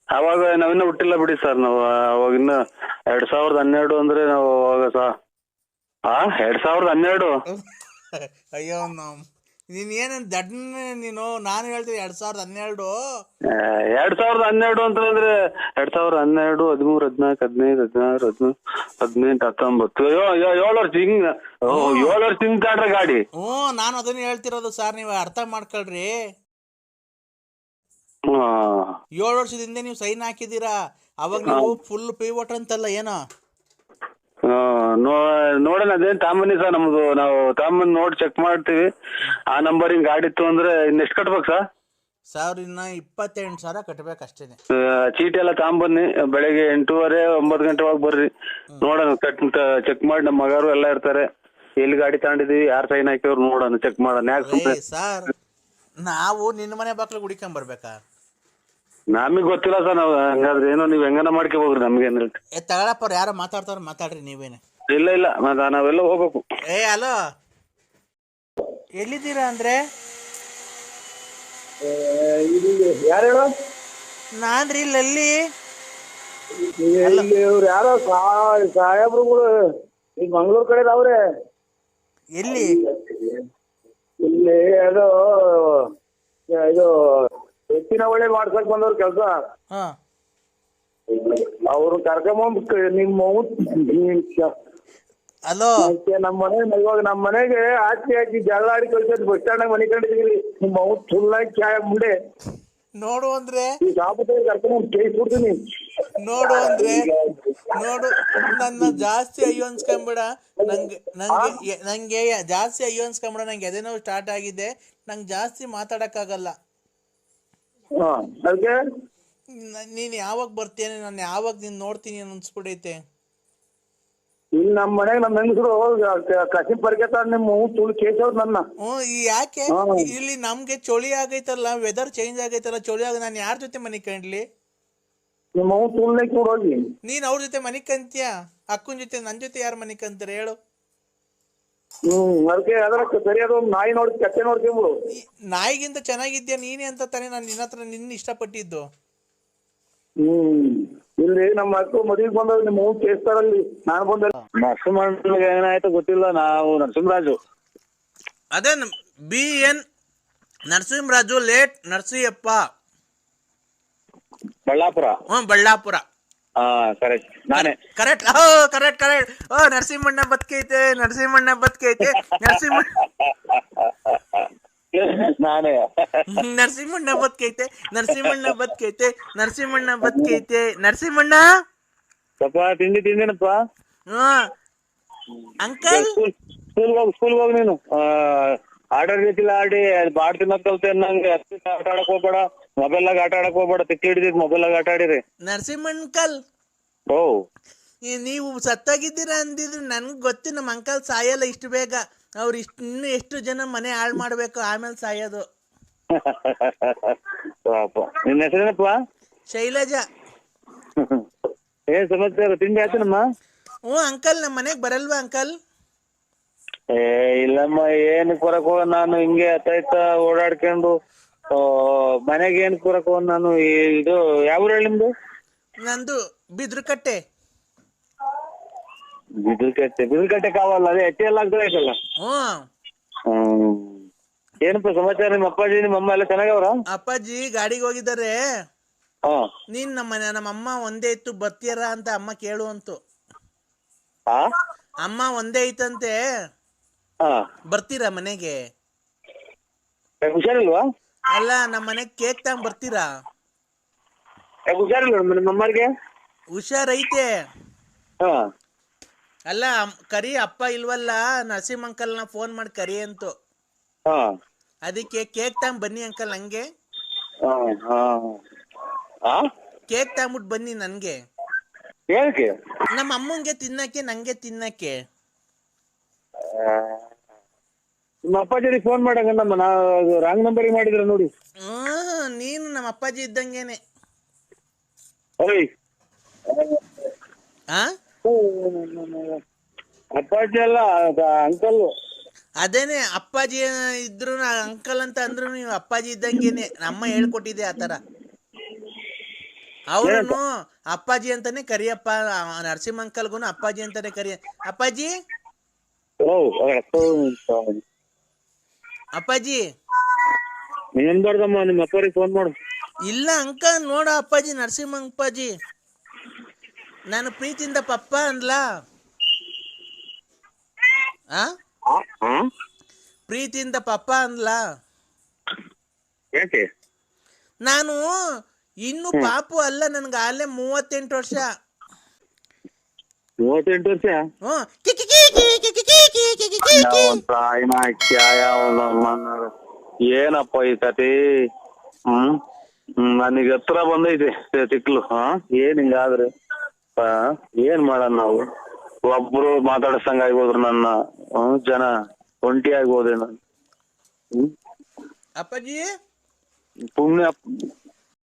ಅವಾಗ ನಾವಿನ್ನ ಹುಟ್ಟಿಲ್ಲ ಬಿಡಿ ಸರ್. ನಾವು ಅವಾಗ ಇನ್ನ 2012 ಅಂದ್ರೆ ನಾವು ಅವಾಗ 2012. ಅಯ್ಯೋ, ನೀನ್ ಏನೇನ್ ದಡ್ಡನೆ ನೀನು. ನಾನು ಹೇಳ್ತೀನಿ 2012. 2012 ಅಂತಂದ್ರೆ 2012, 13, 14, 15, 16, 17, 18, 19. 7 ವರ್ಷ ಹಿಂಗ 7 ವರ್ಷ ಹಿಂದಾಡ್ರೆ ಗಾಡಿ. ನಾನು ಅದನ್ನ ಹೇಳ್ತಿರೋದು ಸರ್, ನೀವು ಅರ್ಥ ಮಾಡ್ಕೊಳ್ರಿ. 7 ವರ್ಷದ ಹಿಂದೆ ನೀವು ಸೈನ್ ಹಾಕಿದೀರಾ. ಅವಾಗ ನೀವು ಫುಲ್ ಪಿವೋಟ್ ಅಂತಲ್ಲ ಏನೋ? ನೋಡೋಣ ಅದೇನ್ ತಾಂಬನ್ನಿ ಸರ್, ನಮ್ದು ನಾವು ತಾಂಬಂದ್ ನೋಡಿ ಚೆಕ್ ಮಾಡ್ತೀವಿ. ಆ ನಂಬರ್ ಹಿಂಗ್ ಗಾಡಿ ಇತ್ತು ಅಂದ್ರೆ ಇನ್ನೆಷ್ಟು ಕಟ್ಬೇಕು ಸರ್? ಇನ್ನ 28,000 ಕಟ್ಬೇಕಷ್ಟೇನೆ. ಚೀಟಿ ಎಲ್ಲ ತಾಂಬನ್ನಿ, ಬೆಳಿಗ್ಗೆ 8:30 9 ಗಂಟೆ ಒಳಗೆ ಬರ್ರಿ. ನೋಡೋಣ ಚೆಕ್ ಮಾಡಿ, ನಮ್ಮ ಮಗರು ಎಲ್ಲ ಇರ್ತಾರೆ. ಎಲ್ಲಿ ಗಾಡಿ ತಗೊಂಡಿದೀವಿ, ಯಾರು ಸೈನ್ ಹಾಕಿವ್ರು ನೋಡೋಣ, ಚೆಕ್ ಮಾಡೋಣ. ಯಾಕೆ ಸರ್ ನಾವು ನಿನ್ನ ಮನೆ ಬಾಕ್ಲಿಗೆ ಹುಡಿಕೊಂಡ್ ಬರ್ಬೇಕಾ? ನಮಗ್ ಗೊತ್ತಿಲ್ಲ ಸರ್, ನಾವು ಹಂಗಾದ್ರೆ ಏನೋ ನೀವ್ ಹೆಂಗನ ಮಾಡ್ಕೊ ಹೋಗ್ರಿ, ನಮ್ಗೇನ್ ಹೇಳ್ರಿ. ತಗೊಳಪ್ಪ, ಯಾರೋ ಮಾತಾಡ್ರಿ ನೀವೇನೆ. ಇಲ್ಲ ನಾವೆಲ್ಲ ಹೋಗ್ಬೇಕು. ಹಲೋ, ಎಲ್ಲಿದ್ದೀರಾ ಅಂದ್ರೆ? ಯಾರು ಹೇಳ? ನಾನ್ರಿ ಇಲ್ಲಿ ಇವ್ರು ಯಾರೋ ಸಾಹೇಬ್ರುಗಳು ಈಗ ಮಂಗ್ಳೂರ್ ಕಡೆ ಅವ್ರೆ. ಎಲ್ಲಿ? ಇಲ್ಲಿ ಅದು ಇದು ಎತ್ತಿನ ಒಳ್ಳೆ ಮಾಡ್ಸಕ್ ಬಂದವ್ರ ಕೆಲ್ಸ. ಅವ್ರು ಕರ್ಕೊಂಬಂದ್ ಹಲೋ, ಇವಾಗ ನಮ್ಮ ಮನೆಗೆ ಹಾಕಿ ಜಗಳ ಆಡಿ ಕಳ್ಸೋದು. ಬಸ್ ಸ್ಟ್ಯಾಂಡ್ ಮನೆ ಕಂಡಿದ್ದೀವಿ. ನಿಮ್ಮ ಅವ್ ಫುಲ್ಲಾಗಿ ಚಾಯ ಮುಂಡೆ ನೋಡು ಅಂದ್ರೆ ಕರ್ಕೊಂಡ್ ಕೇಸ್ ಕೊಡ್ತೀನಿ. ನೋಡು ನನ್ನ ಜಾಸ್ತಿ ಅಯ್ಯೋ ಅನ್ಸ್ಕೊಂಬಿಡ. ನಂಗೆ ಜಾಸ್ತಿ ಅಯ್ಯೋ ಅನ್ಸ್ಕೊಂಬಿಡ. ನಂಗೆ ಎದೇನೋ ಸ್ಟಾರ್ಟ್ ಆಗಿದೆ. ನಂಗೆ ಜಾಸ್ತಿ ಮಾತಾಡಕ್ಕಾಗಲ್ಲ. ನೀನ್ ಯಾವಾಗ ಬರ್ತೀನಿ, ನಾನು ಯಾವಾಗ ನೀನ್ ನೋಡ್ತೀನಿ ಅನ್ಸ್ಬಿಡೈತೆ. ಇಲ್ಲಿ ನಮ್ಮ ಮನೆಗೆ ನಮ್ಮ ಹೆಂಗಸರು ಕಸಿ ಬರ್ಕೇತ ನಿಮ್ಮ ತುಳು ಕೇಸವ್ರು ನನ್ನ. ಯಾಕೆ ಇಲ್ಲಿ ನಮ್ಗೆ ಚಳಿ ಆಗೈತಲ್ಲ, ವೆದರ್ ಚೇಂಜ್ ಆಗೈತಲ್ಲ, ಚಳಿ ಆಗ ನಾನು ಯಾರ ಜೊತೆ ಮನೆ ಕಂಡ್ಲಿ? ನಿಮ್ಮ ತುಳ್ನೆ ಕೂಡೋಗಿ ನೀನ್ ಅವ್ರ ಜೊತೆ ಮನೆ ಕಂತೀಯ? ಅಕ್ಕನ ಜೊತೆ ನನ್ ಜೊತೆ ಯಾರು ಮನೆ ಕಂತಾರೆ ಹೇಳು? ಅದಕ್ಕೆ ಅದರ ಸರಿಯಾದ ನಾಯಿ ನೋಡಿ ಕತ್ತೆ ನೋಡ್ಕೊಂಬಿಡು. ನಾಯಿಗಿಂತ ಚೆನ್ನಾಗಿದ್ಯಾ ನೀನೇ ಅಂತ ತಾನೇ ನಾನು ನಿನ್ನ ಹತ್ರ ನಿನ್ನ ಇಷ್ಟಪಟ್ಟಿದ್ದು. ಇಲ್ಲಿ ನಮ್ಮ ಅಕ್ಕ ಮದುವೆಗೆ ಬಂದಾಗ ನಿಮ್ಮ ಹೂ ಕೇಸ್ತಾರಲ್ಲಿ ನಾನು ಬಂದ. ನರಸಿಂಹಣ್ಣಿಗೆ ಏನಾಯ್ತು ಗೊತ್ತಿಲ್ಲ. ನಾವು ನರಸಿಂಹರಾಜು, ಅದೇ BN Narasimharaju, late Narasimhappa, Ballapura. Ballapura. Correct, ನಾನೇ. ಕರೆಕ್ಟ್. ನರಸಿಂಹಣ್ಣ ಬದುಕೈತೆ, ನರಸಿಂಹಣ್ಣ ನಾನೇ. ನರಸಿಂಹಣ್ಣ ಬದುಕೈತೆ. ನರಸಿಂಹಣ್ಣ ಸ್ವಲ್ಪ ತಿಂದಿನಪ್ಪ. ಅಂಕಲ್ ಸ್ಕೂಲ್ ಹೋಗಿ ನೀನು. ಆರ್ಡರ್ ರೀತಿಲಿ ಆಡಿ ಬಾಡ್ ತಿನ್ನಕ್ ಕಲ್ತೆ. ನಂಗೆ ಆಟ ಆಡಕ್ ಹೋಗ್ಬೇಡ, ಮೊಬೈಲಾಗ ಆಟ ಆಡಕ್ ಹೋಗ್ಬೇಡ. ತಿಕ್ಕಿ ಹಿಡಿದಿದ್ ಮೊಬೈಲಾಗ ಆಟ ಆಡಿರಿ. ನರಸಿಂಹಣ್ಕಲ್, ನೀವು ಸತ್ತಾಗಿದ್ದೀರಾ ಅಂದಿದ್ರು ನನ್ಗೆ ಗೊತ್ತು. ನಮ್ಮ ಅಂಕಲ್ ಸಾಯಲ್ಲ ಇಷ್ಟು ಬೇಗ. ಅವ್ರು ಇನ್ನು ಎಷ್ಟು ಜನ ಮನೆ ಹಾಳು ಮಾಡ್ಬೇಕು, ಆಮೇಲೆ ಸಾಯೋದು. ನಿನ್ನ ಹೆಸರೇನಪ್ಪ? ಶೈಲಜಾ. ಏನ್ ಸಮಾಚಾರ? ತಿಂಡಿ ಆಯ್ತನಮ್ಮ? ಅಂಕಲ್, ನಮ್ಮ ಮನೆಗ್ ಬರಲ್ವಾ ಅಂಕಲ್? ಇಲ್ಲಮ್ಮ, ಏನ್ ಕೊರಕ್ ಹೋಗ. ನಾನು ಹಿಂಗೆ ಅತ್ತ ಓಡಾಡ್ಕೊಂಡು ಮನೆಗೆ ಏನ್ ಕೊರಕ್ ಹೋಗ. ನಾನು ಇದು ಯಾವ ಊರ ನಿಮ್ದು? ನಂದು ಬಿದ್ರಕಟ್ಟೆ. ಬಿದ್ರಕಟ್ಟೆ ಕಾವಲ್ಲ, ಅದೇ ಎಟ್ಟಿ ಎಲ್ಲ ಆಗ್ತದಲ್ಲ. ಏನಪ್ಪ ಸಮಾಚಾರ? ನಿಮ್ಮ ಅಪ್ಪಾಜಿ ನಿಮ್ಮ ಅಮ್ಮ ಎಲ್ಲ ಚೆನ್ನಾಗವ್ರ? ಅಪ್ಪಾಜಿ ಗಾಡಿಗೆ ಹೋಗಿದ್ದಾರೆ. ನೀನ್ ನಮ್ಮ ಅಮ್ಮ ಒಂದೇ ಇತ್ತು, ಬರ್ತೀರ ಅಂತ ಅಮ್ಮ ಕೇಳು ಅಂತು. ಅಮ್ಮ ಒಂದೇ ಐತಂತೆ, ಬರ್ತೀರಾ ಮನೆಗೆ? ಹುಷಾರಿಲ್ವಾ? ಅಲ್ಲ, ನಮ್ಮ ಮನೆಗ್ ಕೇಕ್ ತಗೊಂಡ್ ಬರ್ತೀರಾ? ಹುಷಾರಿಲ್ವ ನಿಮ್ಮ ಅಮ್ಮರಿಗೆ? ಹುಷಾರೈತೆ. ಅಲ್ಲ, ಕರಿ ಅಪ್ಪ ಇಲ್ವಲ್ಲ, ನರಸಿಂಹ ಅಂಕಲ್ನ ಫೋನ್ ಮಾಡಿ ಕರಿ ಅಂತು. ಅದಕ್ಕೆ ಕೇಕ್ ತಗೊಂಡ್ ಬನ್ನಿ ಅಂಕಲ್ ನಂಗೆ. ಕೇಕ್ ತಗೊಂಬಿಟ್ಟು ಬನ್ನಿ ನನ್ಗೆ. ನಮ್ಮ ಅಮ್ಮಂಗೆ ತಿನ್ನಕ್ಕೆ, ನಂಗೆ ತಿನ್ನಕ್ಕೆ. ನಿಮ್ಮ ಅಪ್ಪಾಜಿ ಫೋನ್ ಮಾಡಂಗ ನಮ್ಮ ರಾಂಗ್ ನಂಬರಿಗೆ ಮಾಡಿದ್ರ ನೋಡಿ. ನೀನು ನಮ್ಮ ಅಪ್ಪಾಜಿ ಇದ್ದಂಗೆನೆ. ಅಪ್ಪಾಜಿ ಅಲ್ಲ, ಅಂಕಲ್. ಅದೇನೆ, ಅಪ್ಪಾಜಿ ಇದ್ರು ಅಂಕಲ್ ಅಂತ ಅಂದ್ರು ನೀವು ಅಪ್ಪಾಜಿ ಇದ್ದಂಗೆನೆ. ಅಮ್ಮ ಹೇಳ್ಕೊಟ್ಟಿದೆ ಆತರ. ಅವ್ರನು ಅಪ್ಪಾಜಿ ಅಂತಾನೆ ಕರಿಯಪ್ಪ. ನರಸಿಂಹ ಅಂಕಲ್ಗುನು ಅಪ್ಪಾಜಿ ಅಂತಾನೆ ಕರಿಯ. ಅಪ್ಪಾಜಿ, ಅಪ್ಪಾಜಿ ನೀನ್ ಬರ್ದಮ್ಮ, ನಿಮ್ಮ ಅಪ್ಪರಿಗೆ ಫೋನ್ ಮಾಡು. ಇಲ್ಲ ಅಂಕಲ್, ನೋಡ ಅಪ್ಪಾಜಿ, ನರಸಿಂಹ ಅಪ್ಪಾಜಿ ನಾನು ಪ್ರೀತಿಯಿಂದ ಪಪ್ಪ ಅಂದ್ಲಾ. ಪ್ರೀತಿಯಿಂದ ಪಪ್ಪ ಅಂದ್ಲಾ. ಯಾಕೆ? ನಾನು ಇನ್ನು ಪಾಪು ಅಲ್ಲ, ನನ್ಗೆ ಅಲ್ಲೇ 38 ವರ್ಷ. 38 ವರ್ಷ ಹ್ಮ್ ಕಿ ಕಿ ಕಿ ಕಿ ಕಿ ಕಿ ಕಿ ಕಿ ಕಿ ಕಿ ಕಿ ಕಿ. ತಾಯಿನ ಕ್ಯಾಯ ಏನಪ್ಪ ಈ ಕತೆ ನನಗೆ ಹತ್ರ ಬಂದೈತೆ ತಿಕ್ಲು ಏನ್ ಹಿಂಗಾದ್ರೆ ಏನ್ ಮಾಡೋಣ ನಾವು ಒಬ್ರು ಮಾತಾಡ್ಸಂಗ ಆಗ್ಬೋದ್ರು ನನ್ನ ಜನ ಒಂಟಿ ಆಗ್ಬೋದೇ ನಾನು ಅಪ್ಪಾಜಿ ಪುಣ್ಯ